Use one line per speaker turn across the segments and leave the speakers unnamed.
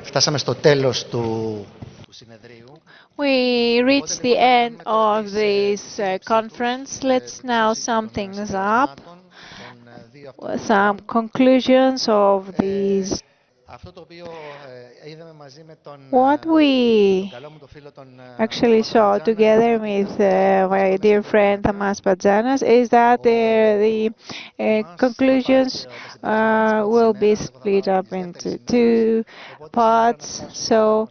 φτάσαμε στο τέλος του συνεδρίου.
We reached the end of this conference. Let's now sum things up. Some conclusions of these. What we actually saw together with my dear friend Thomas Bartzanas is that the conclusions will be split up into two parts. So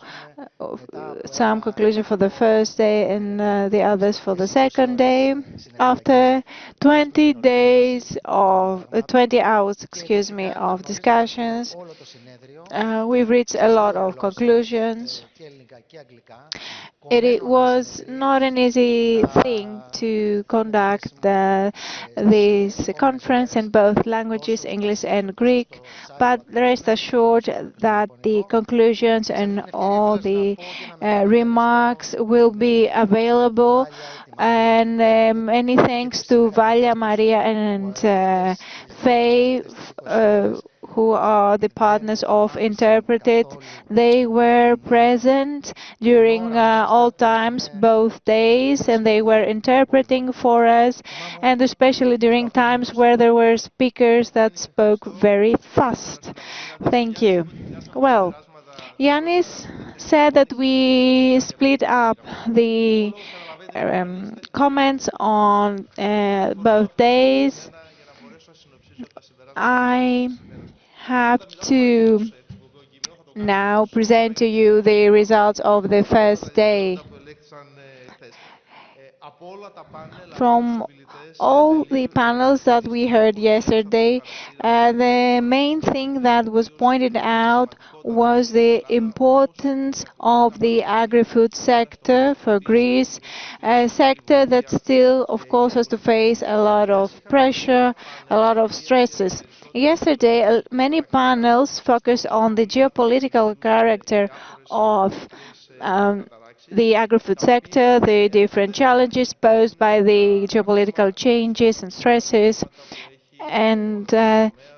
some conclusion for the first day and the others for the second day. After 20 days of 20 hours, excuse me, of discussions, we've reached a lot of conclusions. It was not an easy thing to conduct this conference in both languages, English and Greek, but rest assured that the conclusions and all the remarks will be available. And many thanks to Valia, Maria, and Faye, who are the partners of Interpreted. They were present during all times, both days, and they were interpreting for us, and especially during times where there were speakers that spoke very fast. Thank you. Well, Giannis said that we split up the comments on both days. I have to now present to you the results of the first day. From all the panels that we heard yesterday, the main thing that was pointed out was the importance of the agri-food sector for Greece, a sector that still, of course, has to face a lot of pressure, a lot of stresses. Yesterday, many panels focused on the geopolitical character of the agri-food sector, the different challenges posed by the geopolitical changes and stresses, and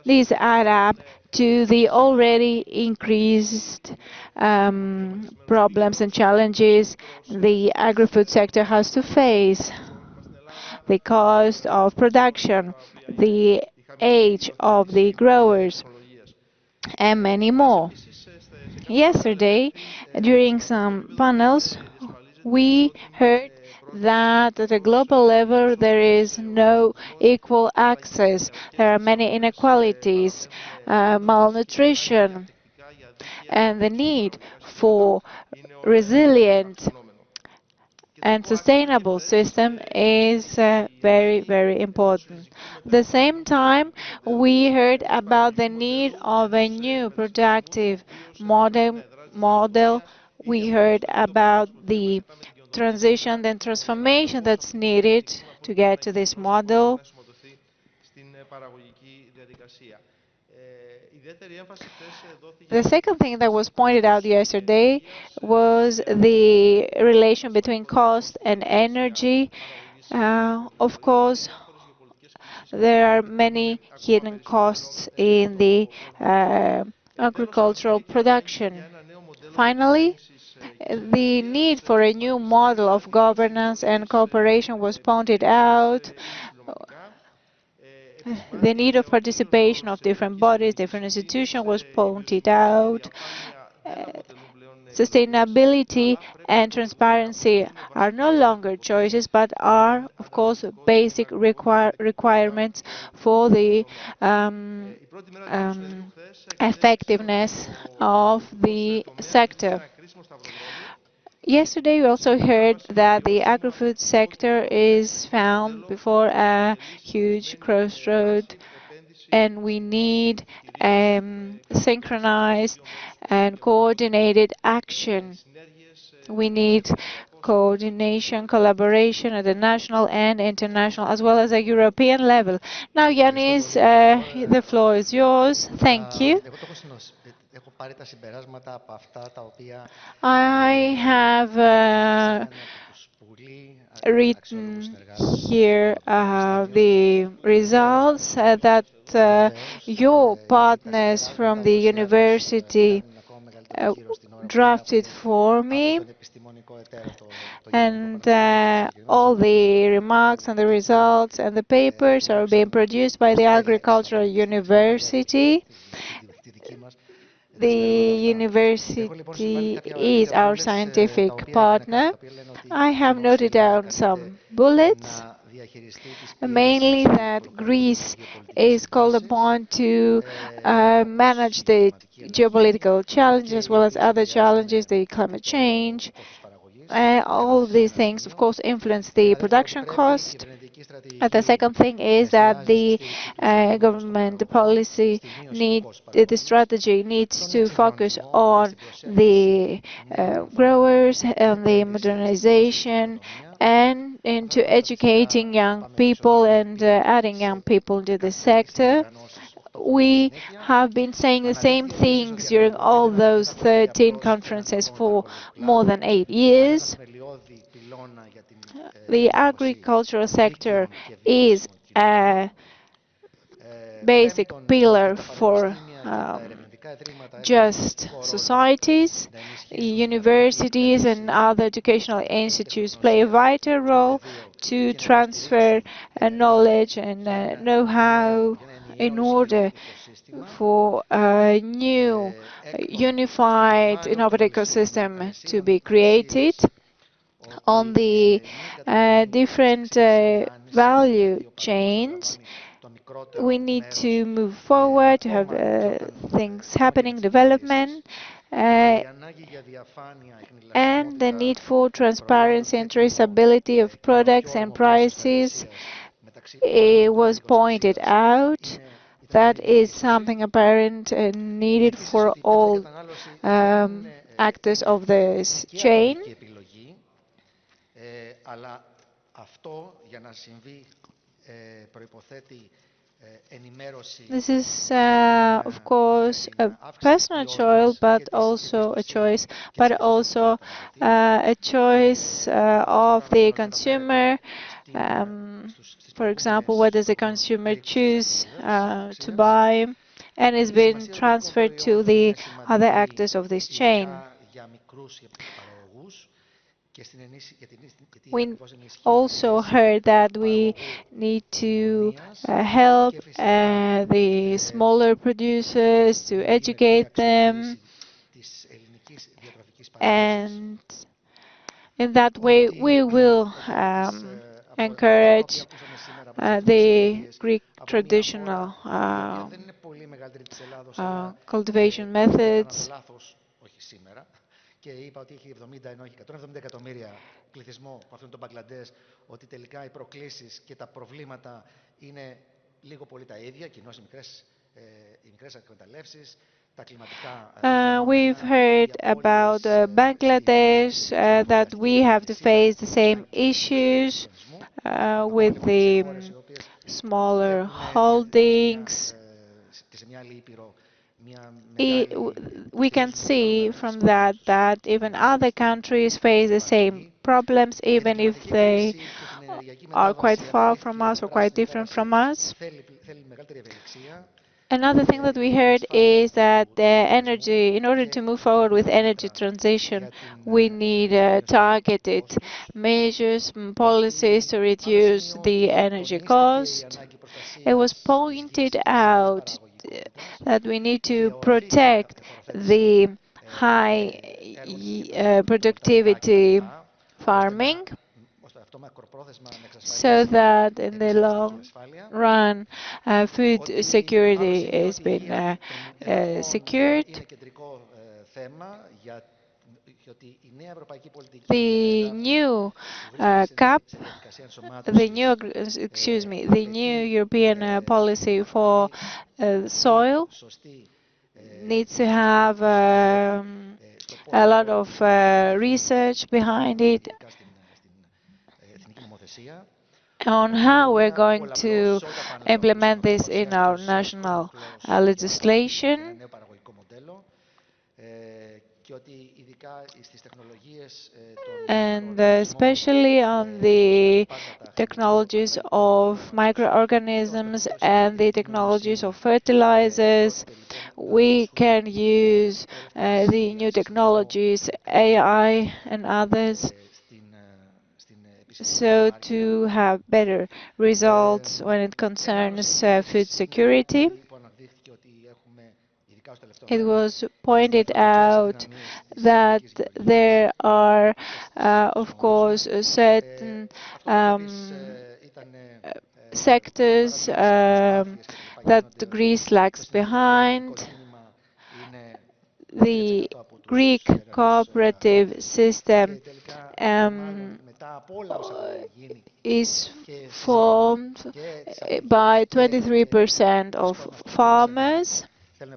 these add up to the already increased problems and challenges the agri-food sector has to face. The cost of production, the age of the growers, and many more. Yesterday, during some panels, we heard that at a global level there is no equal access. There are many inequalities, malnutrition, and the need for resilient and sustainable system is very, very important. At the same time, we heard about the need of a new productive model. We heard about the transition and transformation that's needed to get to this model. The second thing that was pointed out yesterday was the relation between cost and energy. Of course, there are many hidden costs in the agricultural production. Finally, the need for a new model of governance and cooperation was pointed out. The need of participation of different bodies, different institutions was pointed out. Sustainability and transparency are no longer choices, but are, of course, basic requirements for the effectiveness of the sector. Yesterday, we also heard that the agri-food sector is found before a huge crossroad, and we need synchronized and coordinated action. We need coordination, collaboration at the national and international, as well as a European level. Now, Giannis, the floor is yours. Thank you. I have written here the results that your partners from the university drafted for me, and all the remarks and the results and the papers are being produced by the Agricultural University. The university is our scientific partner. I have noted down some bullets, mainly that Greece is called upon to manage the geopolitical challenges as well as other challenges, the climate change. All of these things, of course, influence the production cost. The second thing is that the government policy the strategy needs to focus on the growers and the modernization and into educating young people and adding young people to the sector. We have been saying the same things during all those 13 conferences for more than 8 years. The agricultural sector is a basic pillar for just societies. Universities and other educational institutes play a vital role to transfer knowledge and know-how in order for a new unified innovative ecosystem to be created on the different value chains. We need to move forward to have things happening, development, and the need for transparency and traceability of products and prices. It was pointed out that is something apparent and needed for all actors of this chain. This is, of course, a personal choice, but also a choice, of the consumer. For example, what does the consumer choose to buy, and is being transferred to the other actors of this chain. We also heard that we need to help the smaller producers, to educate them, and in that way we will encourage the Greek traditional cultivation methods.
Και είπα ότι έχει 70 ενώ έχει 170 εκατομμύρια πληθυσμό που αυτόν τον Μπαγκλαντές, ότι τελικά οι προκλήσεις και τα προβλήματα είναι λίγο πολύ τα ίδια, κοινώς οι μικρές εκμεταλλεύσεις, τα κλιματικά
We've heard about Bangladesh, that we have to face the same issues with the smaller holdings. We can see from that even other countries face the same problems, even if they are quite far from us or quite different from us. Another thing that we heard is that in order to move forward with energy transition, we need targeted measures and policies to reduce the energy cost. It was pointed out that we need to protect the high productivity farming, so that in the long run food security is being secured. The new CAP, the new European policy for soil needs to have a lot of research behind it on how we're going to implement this in our national legislation. and especially on the technologies of microorganisms and the technologies of fertilizers. We can use the new technologies, AI and others, so to have better results when it concerns food security. It was pointed out that there are, of course, certain sectors that Greece lags behind. The Greek cooperative system is formed by 23% of farmers,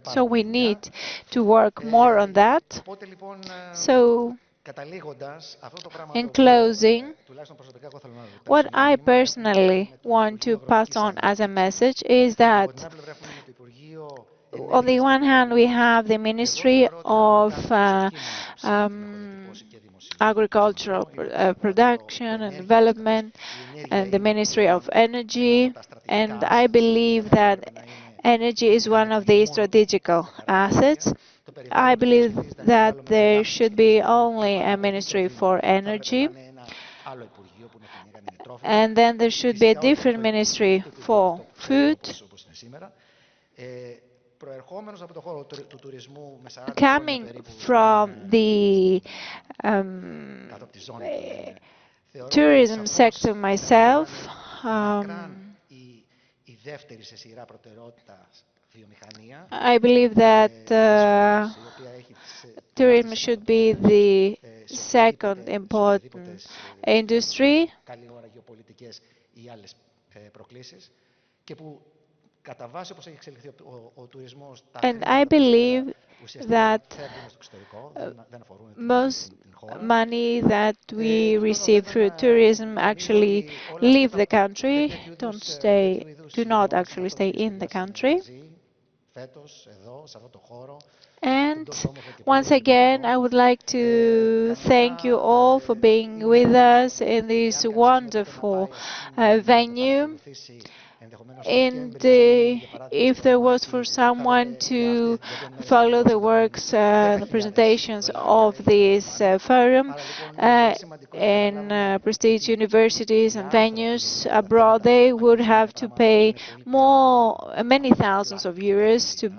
so we need to work more on that. So, in closing, what I personally want to pass on as a message is that on the one hand, we have the Ministry of Agricultural Production and Development and the Ministry of Energy, and I believe that energy is one of the strategical assets. I believe that there should be only a Ministry for Energy, and then there should be a different Ministry for Food. Coming from the tourism sector myself, I believe that tourism should be the second important industry. And I believe that most money that we receive through tourism actually leave the country, do not actually stay in the country. And once again, I would like to thank you all for being with us in this wonderful venue. And if there was for someone to follow the works, the presentations of this forum in prestige universities and venues abroad, they would have to pay many thousands of euros to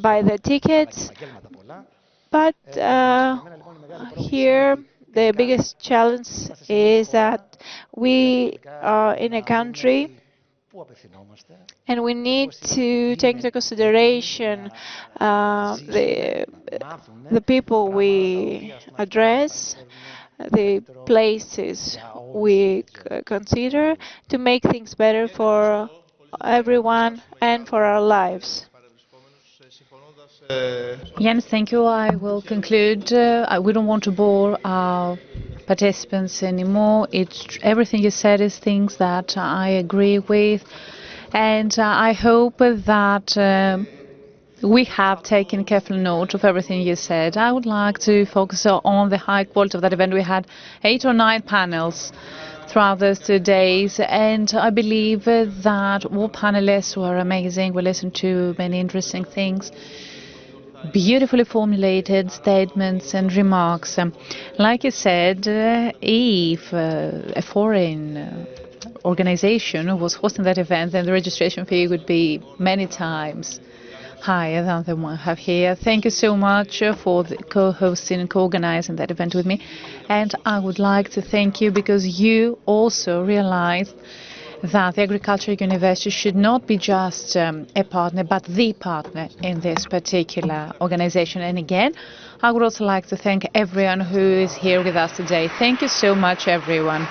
buy the tickets. But here, the biggest challenge is that we are in a country and we need to take into consideration the people we address, the places we consider, to make things better for everyone and for our lives.
Giannis, thank you. I will conclude. We don't want to bore our participants anymore. Everything you said is things that I agree with, and I hope that we have taken careful note of everything you said. I would like to focus on the high quality of that event. We had 8 or 9 panels throughout those 2 days, and I believe that all panelists were amazing. We listened to many interesting things, beautifully formulated statements and remarks. Like you said, if a foreign organization was hosting that event, then the registration fee would be many times higher than the one I have here. Thank you so much for co-hosting and co-organizing that event with me. And I would like to thank you because you also realized that the Agricultural University should not be just a partner, but the partner in this particular organization. And again, I would also like to thank everyone who is here with us today. Thank you so much, everyone.